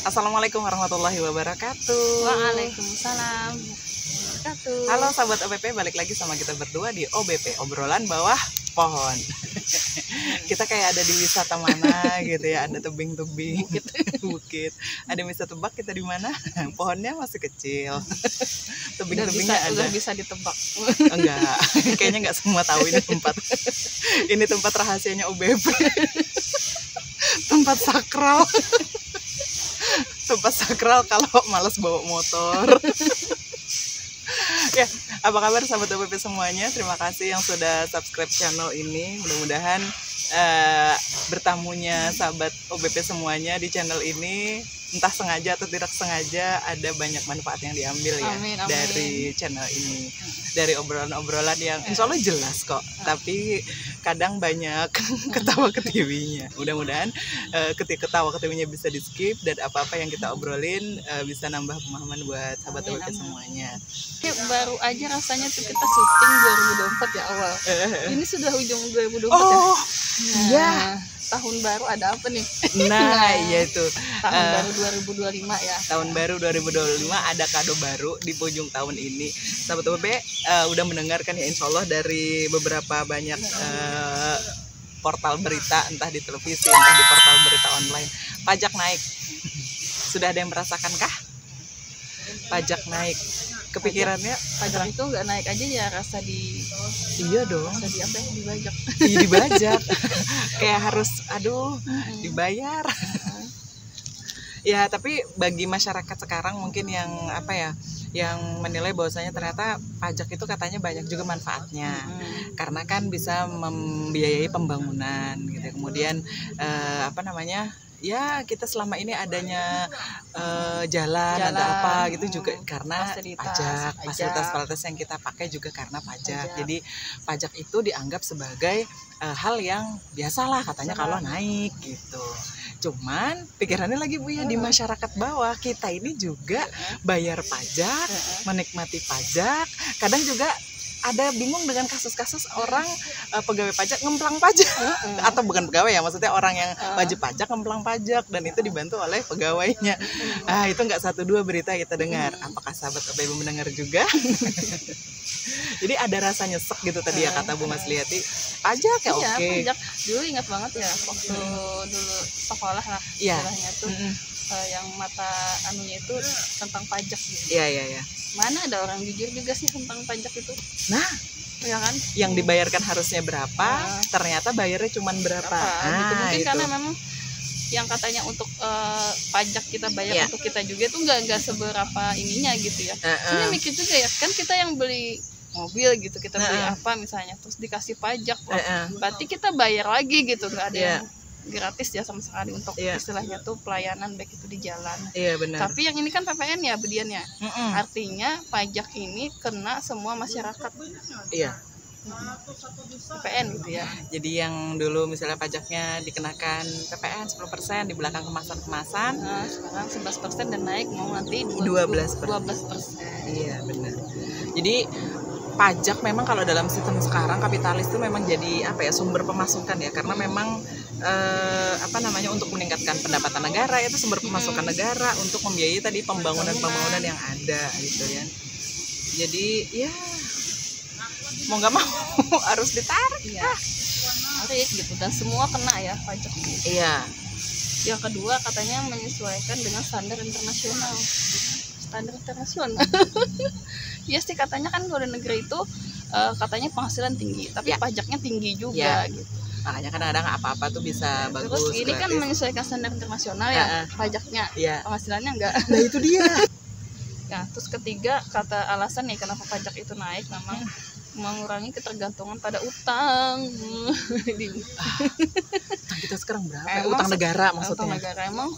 Assalamualaikum warahmatullahi wabarakatuh. Waalaikumsalam wabarakatuh. Halo sahabat OBP, balik lagi sama kita berdua di OBP, obrolan bawah pohon. Kita kayak ada di wisata mana gitu ya, ada tebing-tebing, bukit. Ada yang bisa tebak kita di mana? Pohonnya masih kecil. Tebing-tebingnya ada. Udah bisa ditebak. Enggak, kayaknya enggak semua tahu ini tempat. Ini tempat rahasianya OBP. Tempat sakral. Tempat sakral kalau malas bawa motor. Ya, apa kabar sahabat OBP semuanya? Terima kasih yang sudah subscribe channel ini. Mudah-mudahan bertamunya sahabat OBP semuanya di channel ini, entah sengaja atau tidak sengaja, ada banyak manfaat yang diambil ya. Amin. Dari channel ini, dari obrolan-obrolan yang insya Allah jelas kok, tapi kadang banyak ketawa ketiwinya. Mudah-mudahan ketika ketawa ketiwinya bisa di skip, dan apa-apa yang kita obrolin bisa nambah pemahaman buat sahabat OBP semuanya. Baru aja rasanya tuh kita syuting 2024 ya awal. Ini sudah ujung 2024 ya. Oh iya, tahun baru ada apa nih? nah iya itu Tahun baru 2025 ya. Tahun baru 2025 ada kado baru di ujung tahun ini. Sahabat OBP udah mendengarkan ya, insya Allah dari beberapa banyak portal berita, entah di televisi, entah di portal berita online, pajak naik. Sudah ada yang merasakan kah? Pajak naik. Kepikirannya Pajak itu nggak naik aja ya, rasa iya dong. Rasa di apa ya, dibajak. Iya, dibajak. Kayak harus dibayar. Ya, tapi bagi masyarakat sekarang mungkin yang apa ya, yang menilai bahwasanya ternyata pajak itu katanya banyak juga manfaatnya. Karena kan bisa membiayai pembangunan gitu. Kemudian ya kita selama ini adanya jalan ada apa gitu juga karena pajak, fasilitas yang kita pakai juga karena pajak. Jadi pajak itu dianggap sebagai hal yang biasalah katanya kalau naik gitu. Cuman pikirannya lagi Bu ya, di masyarakat bawah kita ini juga bayar pajak, menikmati pajak, kadang juga ada bingung dengan kasus-kasus orang pegawai pajak ngemplang pajak atau bukan pegawai ya, maksudnya orang yang wajib pajak ngemplang pajak dan itu dibantu oleh pegawainya. Itu nggak satu dua berita kita dengar. Apakah sahabat OBP mendengar juga? Jadi ada rasa nyesek gitu tadi ya kata Bu Mas Liati. Pajak ya oke. Pajak dulu ingat banget ya waktu dulu sekolah lah istilahnya tuh. Yang mata anunya itu tentang pajak gitu. Iya. Mana ada orang jujur juga sih tentang pajak itu. Nah, ya kan? Yang dibayarkan harusnya berapa, ternyata bayarnya cuma berapa. Gitu. Mungkin itu. Karena memang yang katanya untuk pajak kita bayar untuk kita juga itu nggak seberapa ininya gitu ya. Ini mikir juga ya, kan kita yang beli mobil gitu, kita beli apa misalnya, terus dikasih pajak, berarti kita bayar lagi gitu, nggak ada yang gratis ya sama sekali untuk istilahnya tuh pelayanan baik itu di jalan. Iya benar. Tapi yang ini kan PPN ya bediannya. Artinya pajak ini kena semua masyarakat. Iya. PPN gitu ya. Jadi yang dulu misalnya pajaknya dikenakan PPN 10% di belakang kemasan-kemasan, sekarang 11% dan naik mau nanti 12%. Iya benar. Jadi pajak memang kalau dalam sistem sekarang kapitalis itu memang jadi apa ya, sumber pemasukan ya, karena memang untuk meningkatkan pendapatan negara, itu sumber pemasukan negara untuk membiayai tadi pembangunan yang ada gitu ya. Jadi ya mau nggak mau harus ditarik tarik gitu, dan semua kena ya pajak gitu. Iya. Yang kedua katanya menyesuaikan dengan standar internasional. Iya sih, katanya kan luar negeri itu katanya penghasilan tinggi tapi pajaknya tinggi juga gitu. Makanya kadang-kadang apa-apa tuh bisa bagus. Terus ini kan menyesuaikan standar internasional ya, pajaknya, penghasilannya enggak. Nah itu dia. Ya, terus ketiga kata alasan nih kenapa pajak itu naik, memang mengurangi ketergantungan pada utang. Utang kita sekarang berapa? Utang negara maksudnya. Utang negara emang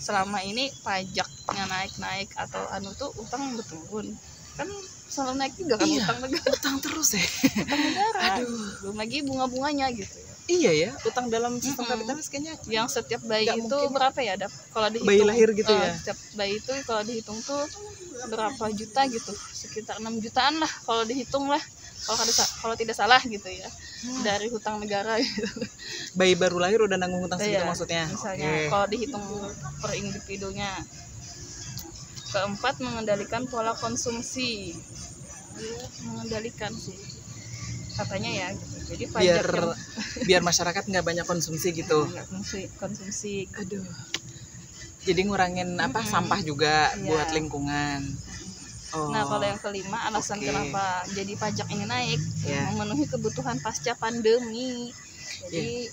selama ini pajaknya naik atau tuh utang berturun. Kan selalu naik juga kan utang negara. Utang terus ya. Utang negara. Belum lagi bunga-bunganya gitu ya. Iya ya, utang dalam sistem kapitalis kayaknya yang setiap bayi itu mungkin. Berapa ya, kalau dihitung bayi lahir gitu ya. Setiap bayi itu kalau dihitung tuh berapa juta gitu, sekitar 6 jutaan lah kalau dihitung lah. kalau tidak salah gitu ya, dari hutang negara gitu. Bayi baru lahir udah nanggung hutang segitu maksudnya. Misalnya kalau dihitung per individunya. Keempat, mengendalikan pola konsumsi. Mengendalikan sih katanya ya gitu. Jadi pajak biar masyarakat nggak banyak konsumsi gitu. Konsumsi. Aduh. Jadi ngurangin sampah juga buat lingkungan. Nah, kalau yang kelima, alasan kenapa jadi pajak ini naik, memenuhi kebutuhan pasca pandemi. Jadi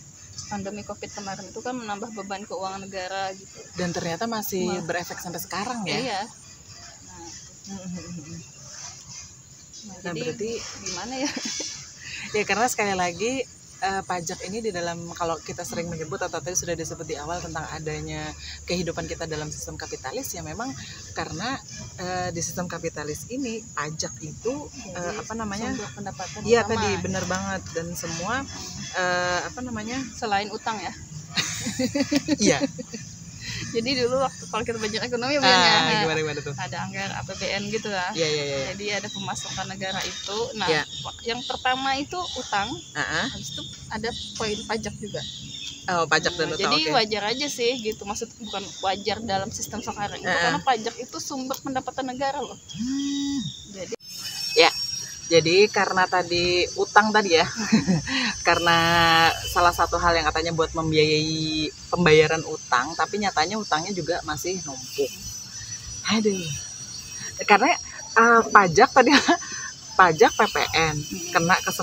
pandemi COVID kemarin itu kan menambah beban keuangan negara gitu. Dan ternyata masih berefek sampai sekarang ya. Iya. Nah, jadi berarti gimana ya? Ya karena sekali lagi pajak ini di dalam, kalau kita sering menyebut atau tadi sudah disebut di awal tentang adanya kehidupan kita dalam sistem kapitalis, ya memang karena di sistem kapitalis ini pajak itu sumber pendapatan iya utama. Tadi benar banget, dan semua selain utang ya. Iya. Jadi dulu waktu kalau kita belajar ekonomi gimana tuh? ada anggaran APBN gitu lah. Iya. Jadi ada pemasukan negara itu. Nah, yang pertama itu utang. Habis itu ada poin pajak juga. Oh, pajak dan utang. Jadi wajar aja sih gitu. Maksud bukan wajar dalam sistem sekarang itu karena pajak itu sumber pendapatan negara loh. Jadi karena tadi utang tadi ya, karena salah satu hal yang katanya buat membiayai pembayaran utang, tapi nyatanya utangnya juga masih numpuk. Aduh, karena pajak tadi, pajak PPN kena ke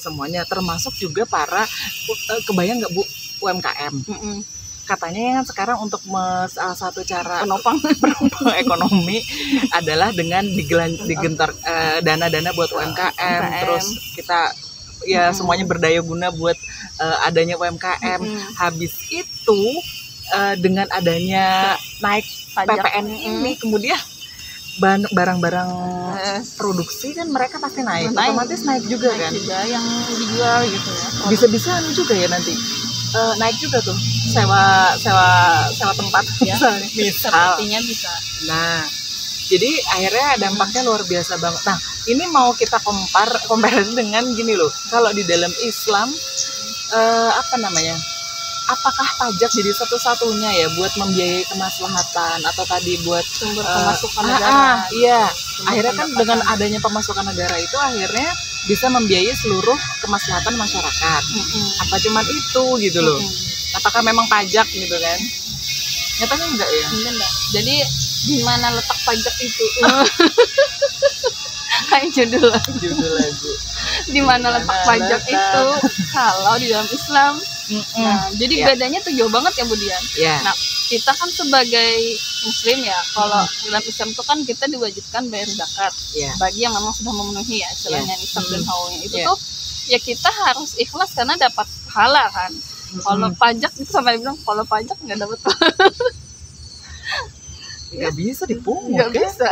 semuanya, termasuk juga para kebayang nggak Bu, UMKM. Katanya yang sekarang untuk salah satu cara penopang ekonomi adalah dengan digentar dana-dana buat UMKM. Terus kita semuanya berdaya guna buat adanya UMKM. Habis itu dengan adanya naik pajak PPN ini, kemudian barang-barang produksi kan mereka pasti naik, otomatis naik juga kan, yang dijual gitu ya. Bisa-bisa juga ya nanti naik juga tuh sewa tempat misal. Sepertinya bisa. Nah, jadi akhirnya dampaknya luar biasa banget. Nah, ini mau kita compare dengan gini loh. Kalau di dalam Islam apakah pajak jadi satu-satunya ya buat membiayai kemaslahatan atau tadi buat sumber pemasukan negara? Iya. Akhirnya kan dengan adanya pemasukan negara itu akhirnya bisa membiayai seluruh kemaslahatan masyarakat. Apa cuman itu gitu loh? Apakah memang pajak gitu kan? Nyatanya enggak ya? Enggak. Jadi di mana letak pajak itu? Kayak judul lagu. Di mana letak pajak itu? Kalau di dalam Islam. Nah, jadi bedanya tuh jauh banget ya Budian. Nah, kita kan sebagai Muslim ya, kalau dalam Islam itu kan kita diwajibkan bayar zakat bagi yang memang sudah memenuhi ya istilahnya nisab dan haulnya itu tuh ya kita harus ikhlas karena dapat pahala kan. Kalau pajak itu sampai bilang kalau pajak nggak dapat nggak bisa dipungut, nggak bisa.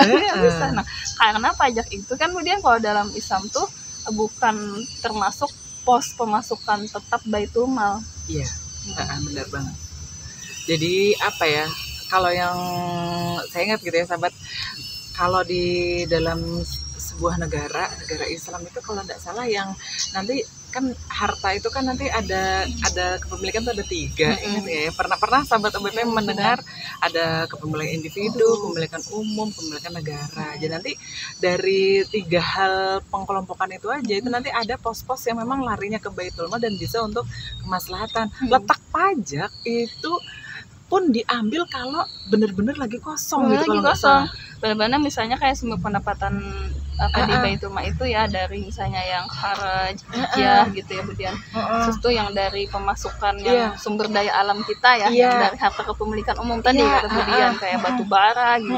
Nah, karena pajak itu kan kemudian kalau dalam Islam tuh bukan termasuk pos pemasukan tetap Baitul Mal. Iya, benar banget. Jadi apa ya, kalau yang saya ingat gitu ya sahabat, kalau di dalam sebuah negara Islam itu kalau tidak salah yang nanti kan harta itu kan nanti ada kepemilikan tuh ada 3. Ingat ya, pernah sahabat OBP mendengar ada kepemilikan individu, kepemilikan umum, kepemilikan negara. Jadi nanti dari 3 hal pengkelompokan itu aja itu nanti ada pos-pos yang memang larinya ke Baitul Mal dan bisa untuk kemaslahatan. Letak pajak itu pun diambil kalau benar-benar lagi kosong gitu, kalau nggak salah. Benar-benar misalnya kayak sumber pendapatan di Baitul Mal itu ya dari misalnya yang kharaj, gitu ya kemudian terus tuh yang dari pemasukan yang sumber daya alam kita ya, yang dari harta kepemilikan umum tadi kemudian kayak batu bara gitu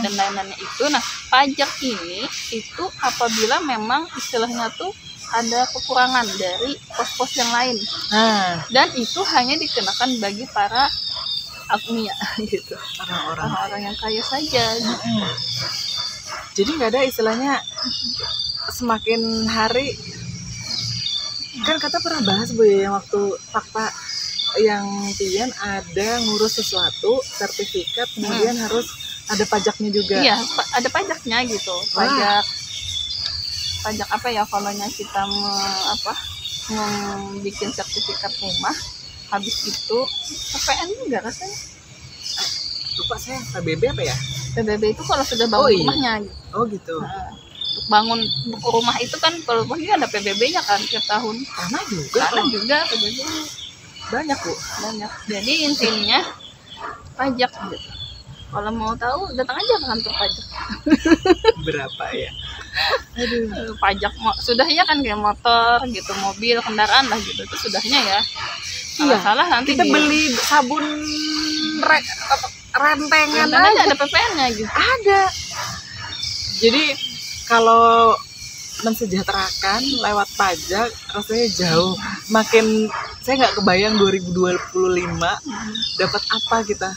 dan lain-lainnya itu. Nah, pajak ini itu apabila memang istilahnya tuh ada kekurangan dari pos-pos yang lain dan itu hanya dikenakan bagi para agnia gitu, orang-orang yang kaya saja gitu. Jadi nggak ada istilahnya semakin hari kan kata pernah bahas Bu ya yang waktu fakta yang Tian ada ngurus sesuatu sertifikat kemudian harus ada pajaknya juga. Iya, ada pajaknya gitu. pajak apa ya, kalau kita membuat sertifikat rumah, habis itu PPN juga rasanya. Lupa saya, PBB apa ya? PBB itu kalau sudah bangun rumahnya gitu. Oh gitu. Nah, untuk bangun rumah itu kan kalau rumahnya ada PBB-nya kan tiap tahun. Tanah juga. Tanah juga PBB. Banyak Bu. Banyak. Jadi intinya pajak gitu. Kalau mau tahu datang aja ke kantor pajak. Berapa ya? Aduh. Pajak sudahnya kan kayak motor gitu, mobil, kendaraan lah gitu. Itu sudahnya ya. Salah nanti kita beli sabun rentengan aja ada PPN-nya gitu. Ada. Jadi kalau mensejahterakan lewat pajak rasanya jauh. Makin saya nggak kebayang 2025 dapat apa kita.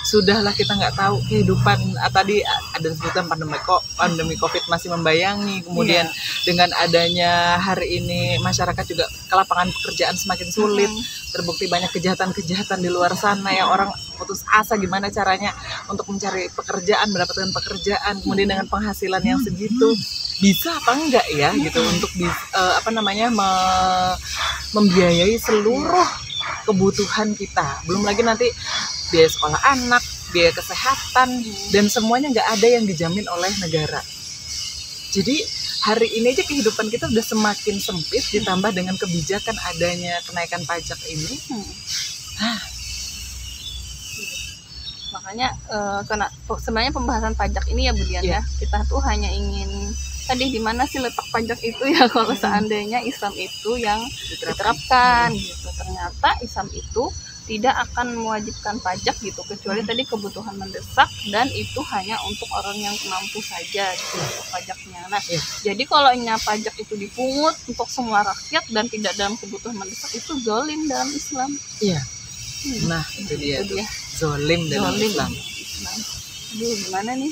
Sudahlah kita nggak tahu kehidupan. Tadi ada sebutan pandemi COVID masih membayangi. Kemudian dengan adanya hari ini masyarakat juga kelapangan pekerjaan semakin sulit. Terbukti banyak kejahatan-kejahatan di luar sana yang orang putus asa gimana caranya untuk mencari pekerjaan, mendapatkan pekerjaan. Kemudian dengan penghasilan yang segitu bisa apa enggak ya gitu untuk membiayai seluruh kebutuhan kita. Belum lagi nanti biaya sekolah anak, biaya kesehatan, dan semuanya nggak ada yang dijamin oleh negara. Jadi hari ini aja kehidupan kita udah semakin sempit, ditambah dengan kebijakan adanya kenaikan pajak ini. Makanya sebenarnya pembahasan pajak ini ya Budian ya, kita tuh hanya ingin tadi di mana sih letak pajak itu ya kalau seandainya Islam itu yang diterapkan gitu. Ternyata Islam itu tidak akan mewajibkan pajak gitu, kecuali tadi kebutuhan mendesak, dan itu hanya untuk orang yang mampu saja gitu untuk pajaknya. Nah, jadi kalau pajak itu dipungut untuk semua rakyat dan tidak dalam kebutuhan mendesak, itu zalim dalam Islam. Iya. Nah, itu dia. Zalim dalam Islam. Aduh, gimana nih?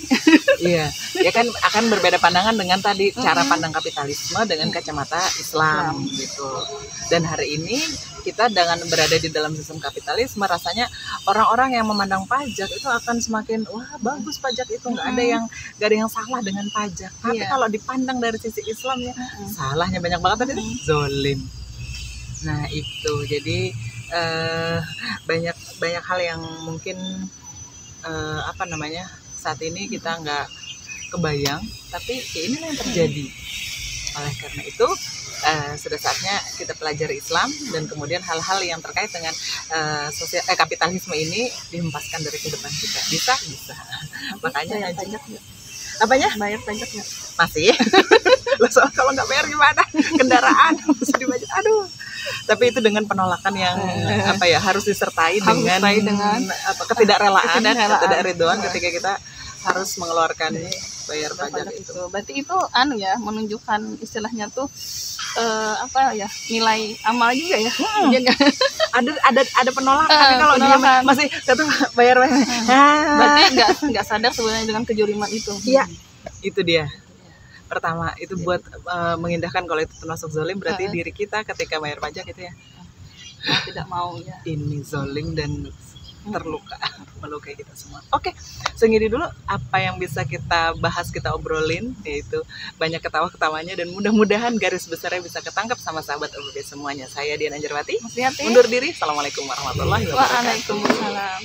Iya, ya kan akan berbeda pandangan dengan tadi cara pandang kapitalisme dengan kacamata Islam gitu. Dan hari ini kita dengan berada di dalam sistem kapitalisme, rasanya orang-orang yang memandang pajak itu akan semakin wah bagus pajak itu, nggak ada yang salah dengan pajak. Tapi kalau dipandang dari sisi Islamnya, salahnya banyak banget tadi, zolim. Nah itu, jadi banyak hal yang mungkin saat ini kita nggak kebayang, tapi inilah yang terjadi. Oleh karena itu sudah saatnya kita pelajari Islam, dan kemudian hal-hal yang terkait dengan kapitalisme ini dihempaskan dari kehidupan kita. Bisa. Makanya apanya? Bayar pajaknya masih. Soal kalau nggak bayar gimana? Kendaraan mesti dibayar. Aduh. Tapi itu dengan penolakan yang harus disertai dengan ketidakrelaan, ketidakridhoan ketika kita harus mengeluarkan bayar pajak itu. Berarti itu menunjukkan istilahnya tuh nilai amal juga ya. Ada penolakan. Tapi kalau dia masih satu bayar. Berarti nggak sadar sebenarnya dengan kejoliman itu. Iya, itu dia. Pertama itu buat mengindahkan kalau itu termasuk zalim, berarti diri kita ketika bayar pajak itu tidak mau ya. Ini zalim dan melukai kita semua. Oke, segini dulu apa yang bisa kita bahas, kita obrolin, yaitu banyak ketawa-ketawanya, dan mudah-mudahan garis besarnya bisa ketangkap sama sahabat OBB semuanya. Saya Dian Anjarwati, undur diri. Assalamualaikum warahmatullahi wabarakatuh. Waalaikumsalam.